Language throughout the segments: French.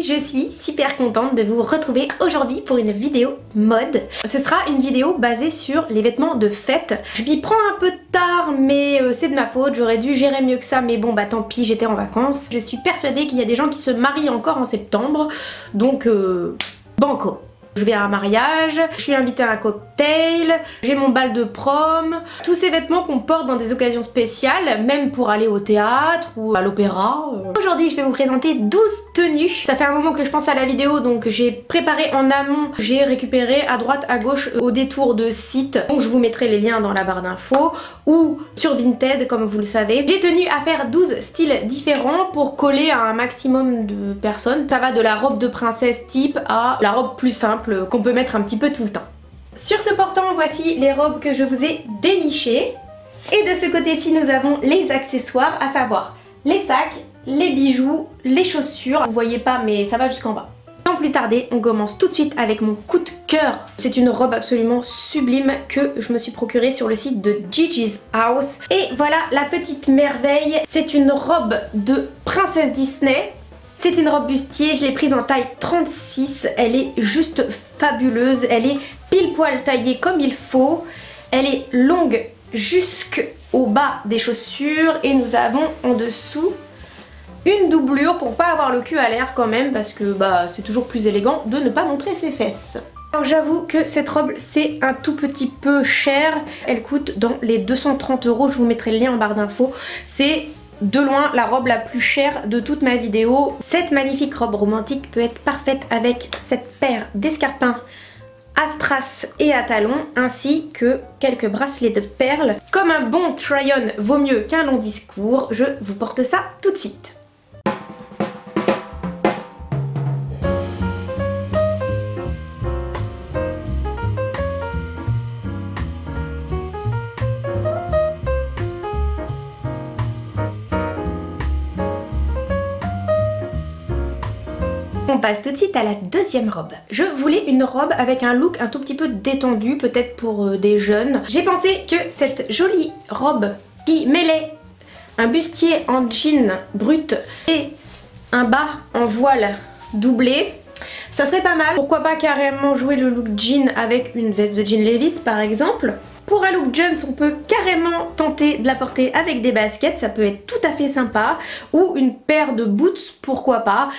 je suis super contente de vous retrouver aujourd'hui pour une vidéo mode. Ce sera une vidéo basée sur les vêtements de fête. Je m'y prends un peu tard mais c'est de ma faute, j'aurais dû gérer mieux que ça, mais bon bah tant pis, j'étais en vacances. Je suis persuadée qu'il y a des gens qui se marient encore en septembre, donc banco. Je vais à un mariage, je suis invitée à un cocktail, j'ai mon bal de prom, tous ces vêtements qu'on porte dans des occasions spéciales, même pour aller au théâtre ou à l'opéra. Aujourd'hui je vais vous présenter 12 tenues. Ça fait un moment que je pense à la vidéo, donc j'ai préparé en amont, j'ai récupéré à droite à gauche au détour de sites, donc je vous mettrai les liens dans la barre d'infos ou sur Vinted comme vous le savez. J'ai tenu à faire 12 styles différents pour coller à un maximum de personnes. Ça va de la robe de princesse type à la robe plus simple qu'on peut mettre un petit peu tout le temps. Sur ce portant, voici les robes que je vous ai dénichées. Et de ce côté-ci, nous avons les accessoires, à savoir les sacs, les bijoux, les chaussures. Vous voyez pas, mais ça va jusqu'en bas. Sans plus tarder, on commence tout de suite avec mon coup de cœur. C'est une robe absolument sublime que je me suis procurée sur le site de Gigi's House. Et voilà la petite merveille. C'est une robe de princesse Disney. C'est une robe bustier, je l'ai prise en taille 36, elle est juste fabuleuse, elle est pile poil taillée comme il faut, elle est longue jusqu'au bas des chaussures et nous avons en dessous une doublure pour pas avoir le cul à l'air quand même parce que bah c'est toujours plus élégant de ne pas montrer ses fesses. Alors j'avoue que cette robe c'est un tout petit peu cher, elle coûte dans les 230 €, je vous mettrai le lien en barre d'infos, c'est de loin la robe la plus chère de toute ma vidéo. Cette magnifique robe romantique peut être parfaite avec cette paire d'escarpins à strass et à talons ainsi que quelques bracelets de perles. Comme un bon try-on vaut mieux qu'un long discours, je vous porte ça tout de suite. On passe tout de suite à la deuxième robe. Je voulais une robe avec un look un tout petit peu détendu, peut-être pour des jeunes. J'ai pensé que cette jolie robe qui mêlait un bustier en jean brut et un bas en voile doublé, ça serait pas mal. Pourquoi pas carrément jouer le look jean avec une veste de jean Levi's par exemple. Pour un look jeans, on peut carrément tenter de la porter avec des baskets, ça peut être tout à fait sympa. Ou une paire de boots, pourquoi pas.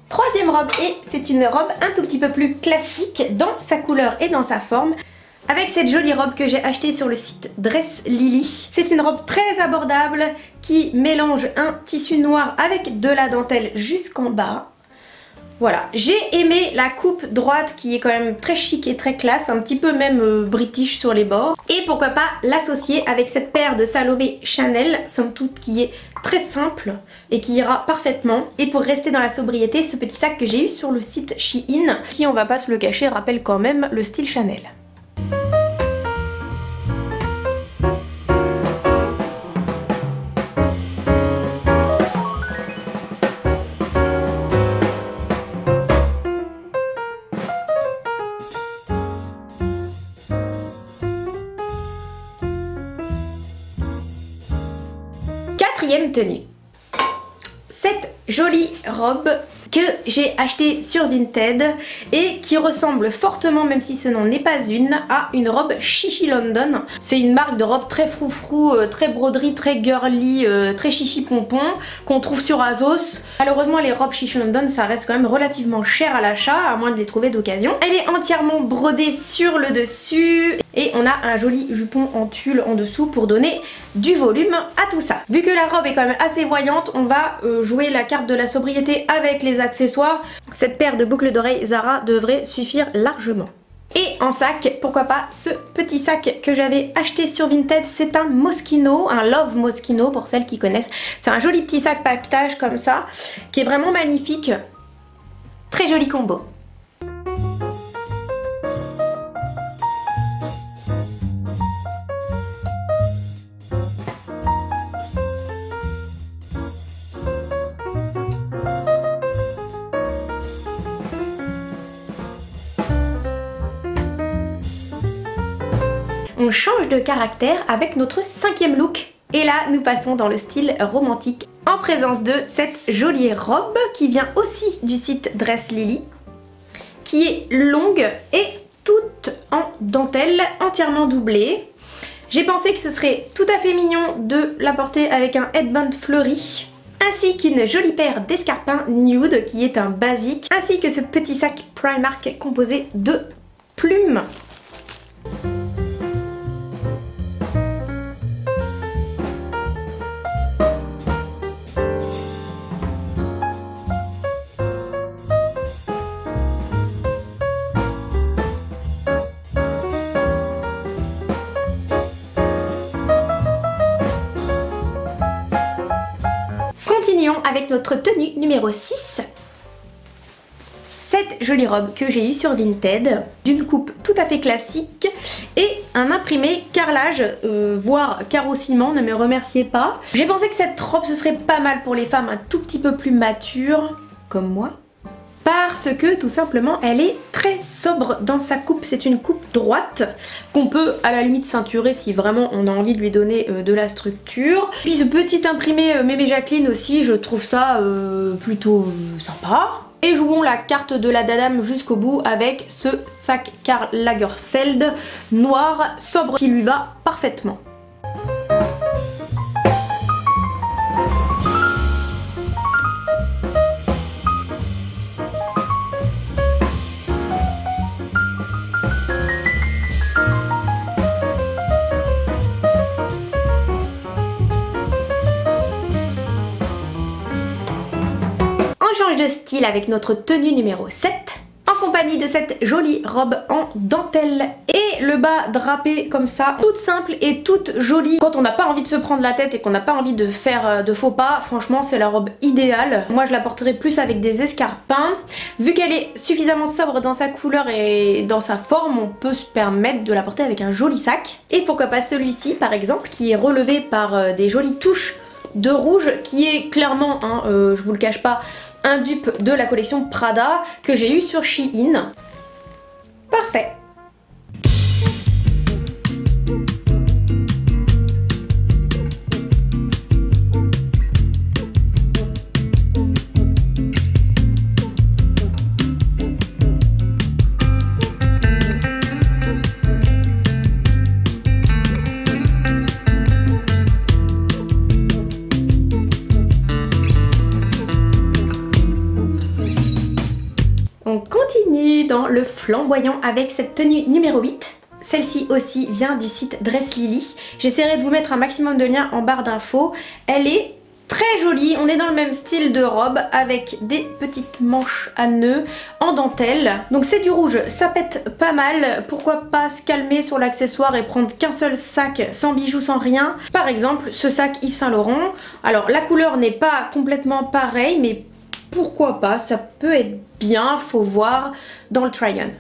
Troisième robe, et c'est une robe un tout petit peu plus classique dans sa couleur et dans sa forme, avec cette jolie robe que j'ai achetée sur le site Dress Lily. C'est une robe très abordable qui mélange un tissu noir avec de la dentelle jusqu'en bas. Voilà, j'ai aimé la coupe droite qui est quand même très chic et très classe, un petit peu même british sur les bords. Et pourquoi pas l'associer avec cette paire de Salomé Chanel, somme toute qui est très simple et qui ira parfaitement. Et pour rester dans la sobriété, ce petit sac que j'ai eu sur le site Shein, qui on va pas se le cacher, rappelle quand même le style Chanel. Quatrième tenue. Cette jolie robe que j'ai achetée sur Vinted et qui ressemble fortement, même si ce n'en est pas une, à une robe Chichi London. C'est une marque de robe très froufrou, très broderie, très girly, très chichi pompon qu'on trouve sur Azos. Malheureusement les robes Chichi London ça reste quand même relativement cher à l'achat, à moins de les trouver d'occasion. Elle est entièrement brodée sur le dessus et on a un joli jupon en tulle en dessous pour donner du volume à tout ça. Vu que la robe est quand même assez voyante, on va jouer la carte de la sobriété avec les accessoires. Cette paire de boucles d'oreilles Zara devrait suffire largement. Et en sac, pourquoi pas ce petit sac que j'avais acheté sur Vinted, c'est un Moschino, un Love Moschino pour celles qui connaissent. C'est un joli petit sac paquetage comme ça, qui est vraiment magnifique. Très joli combo. on change de caractère avec notre 5e look. Et là, nous passons dans le style romantique en présence de cette jolie robe qui vient aussi du site Dress Lily, qui est longue et toute en dentelle, entièrement doublée. J'ai pensé que ce serait tout à fait mignon de la porter avec un headband fleuri, ainsi qu'une jolie paire d'escarpins nude qui est un basique, ainsi que ce petit sac Primark composé de plumes. Continuons avec notre tenue numéro 6. Cette jolie robe que j'ai eue sur Vinted, d'une coupe tout à fait classique et un imprimé carrelage, voire carrossiment, ne me remerciez pas. J'ai pensé que cette robe ce serait pas mal pour les femmes un tout petit peu plus matures, comme moi. Parce que tout simplement elle est très sobre dans sa coupe, c'est une coupe droite qu'on peut à la limite ceinturer si vraiment on a envie de lui donner de la structure. Puis ce petit imprimé Mémé Jacqueline aussi, je trouve ça plutôt sympa. Et jouons la carte de la dadame jusqu'au bout avec ce sac Karl Lagerfeld noir sobre qui lui va parfaitement. On change de style avec notre tenue numéro 7 en compagnie de cette jolie robe en dentelle et le bas drapé comme ça, toute simple et toute jolie. Quand on n'a pas envie de se prendre la tête et qu'on n'a pas envie de faire de faux pas, franchement c'est la robe idéale. Moi je la porterai plus avec des escarpins. Vu qu'elle est suffisamment sobre dans sa couleur et dans sa forme, on peut se permettre de la porter avec un joli sac. Et pourquoi pas celui-ci par exemple qui est relevé par des jolies touches de rouge qui est clairement, je vous le cache pas, un dupe de la collection Prada que j'ai eu sur Shein. Parfait. On continue dans le flamboyant avec cette tenue numéro 8. Celle-ci aussi vient du site Dress Lily. J'essaierai de vous mettre un maximum de liens en barre d'infos. Elle est très jolie, on est dans le même style de robe avec des petites manches à nœuds en dentelle. Donc c'est du rouge, ça pète pas mal. Pourquoi pas se calmer sur l'accessoire et prendre qu'un seul sac sans bijoux, sans rien. Par exemple ce sac Yves Saint Laurent. Alors la couleur n'est pas complètement pareille mais pourquoi pas, ça peut être bien, faut voir dans le try-on.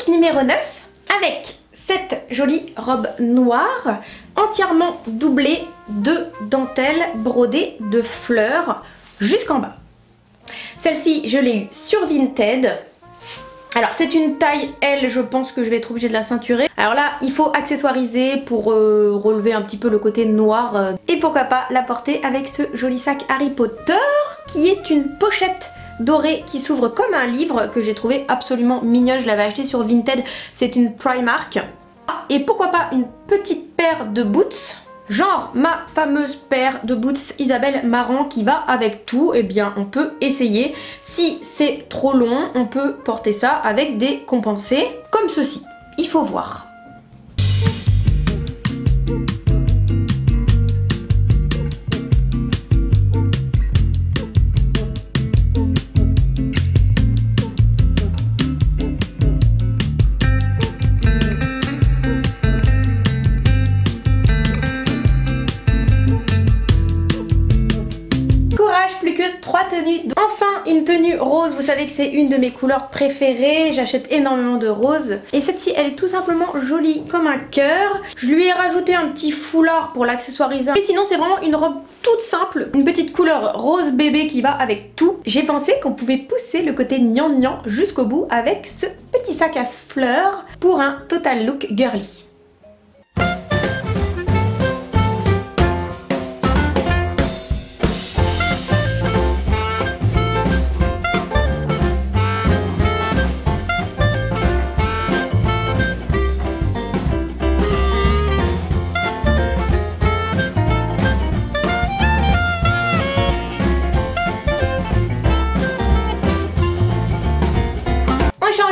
Numéro 9 avec cette jolie robe noire entièrement doublée de dentelle brodée de fleurs jusqu'en bas. Celle-ci je l'ai eue sur Vinted. Alors c'est une taille L, je pense que je vais être obligée de la ceinturer. Alors là il faut accessoiriser pour relever un petit peu le côté noir et pourquoi pas la porter avec ce joli sac Harry Potter qui est une pochette dorée qui s'ouvre comme un livre que j'ai trouvé absolument mignonne. Je l'avais acheté sur Vinted, c'est une Primark. Et pourquoi pas une petite paire de boots, genre ma fameuse paire de boots Isabelle Marant qui va avec tout. Eh bien on peut essayer. Si c'est trop long, on peut porter ça avec des compensés comme ceci. Il faut voir. tenue rose, vous savez que c'est une de mes couleurs préférées, j'achète énormément de roses. Et celle-ci, elle est tout simplement jolie comme un cœur. Je lui ai rajouté un petit foulard pour l'accessoiriser. Mais sinon, c'est vraiment une robe toute simple, une petite couleur rose bébé qui va avec tout. J'ai pensé qu'on pouvait pousser le côté gnangnan jusqu'au bout avec ce petit sac à fleurs pour un total look girly.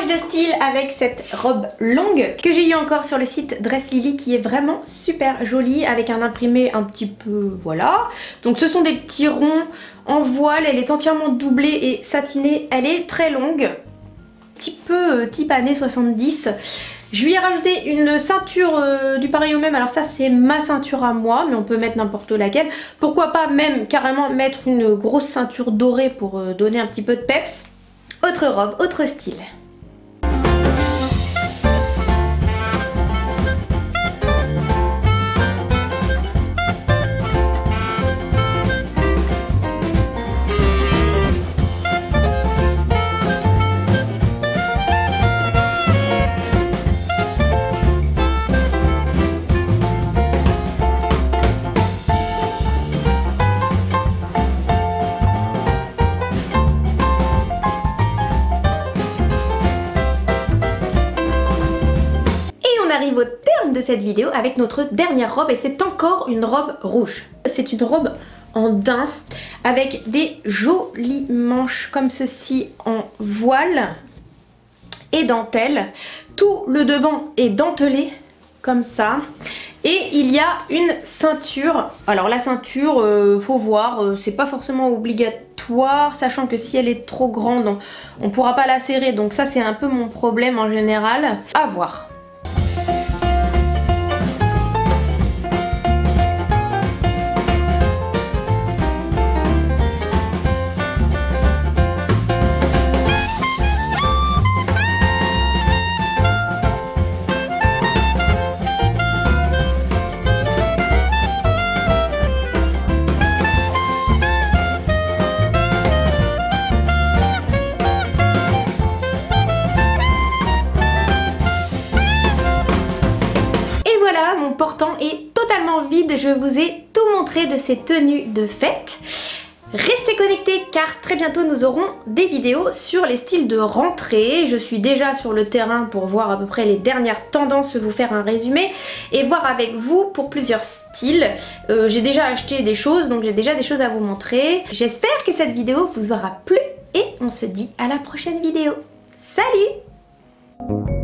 De style avec cette robe longue que j'ai eu encore sur le site Dress Lily qui est vraiment super jolie avec un imprimé un petit peu voilà. Donc ce sont des petits ronds en voile, elle est entièrement doublée et satinée, elle est très longue, petit peu type années 70. Je lui ai rajouté une ceinture du pareil au même, alors ça c'est ma ceinture à moi mais on peut mettre n'importe laquelle. Pourquoi pas même carrément mettre une grosse ceinture dorée pour donner un petit peu de peps. Autre robe, autre style. Arrive au terme de cette vidéo avec notre dernière robe et c'est encore une robe rouge. C'est une robe en daim avec des jolies manches comme ceci en voile et dentelle. Tout le devant est dentelé comme ça et il y a une ceinture. Alors la ceinture, faut voir, c'est pas forcément obligatoire, sachant que si elle est trop grande on pourra pas la serrer, donc ça c'est un peu mon problème en général. À voir. Mon portant est totalement vide, je vous ai tout montré de ces tenues de fête. Restez connectés car très bientôt nous aurons des vidéos sur les styles de rentrée. Je suis déjà sur le terrain pour voir à peu près les dernières tendances, vous faire un résumé et voir avec vous pour plusieurs styles. J'ai déjà acheté des choses, donc j'ai déjà des choses à vous montrer. J'espère que cette vidéo vous aura plu et on se dit à la prochaine vidéo. Salut!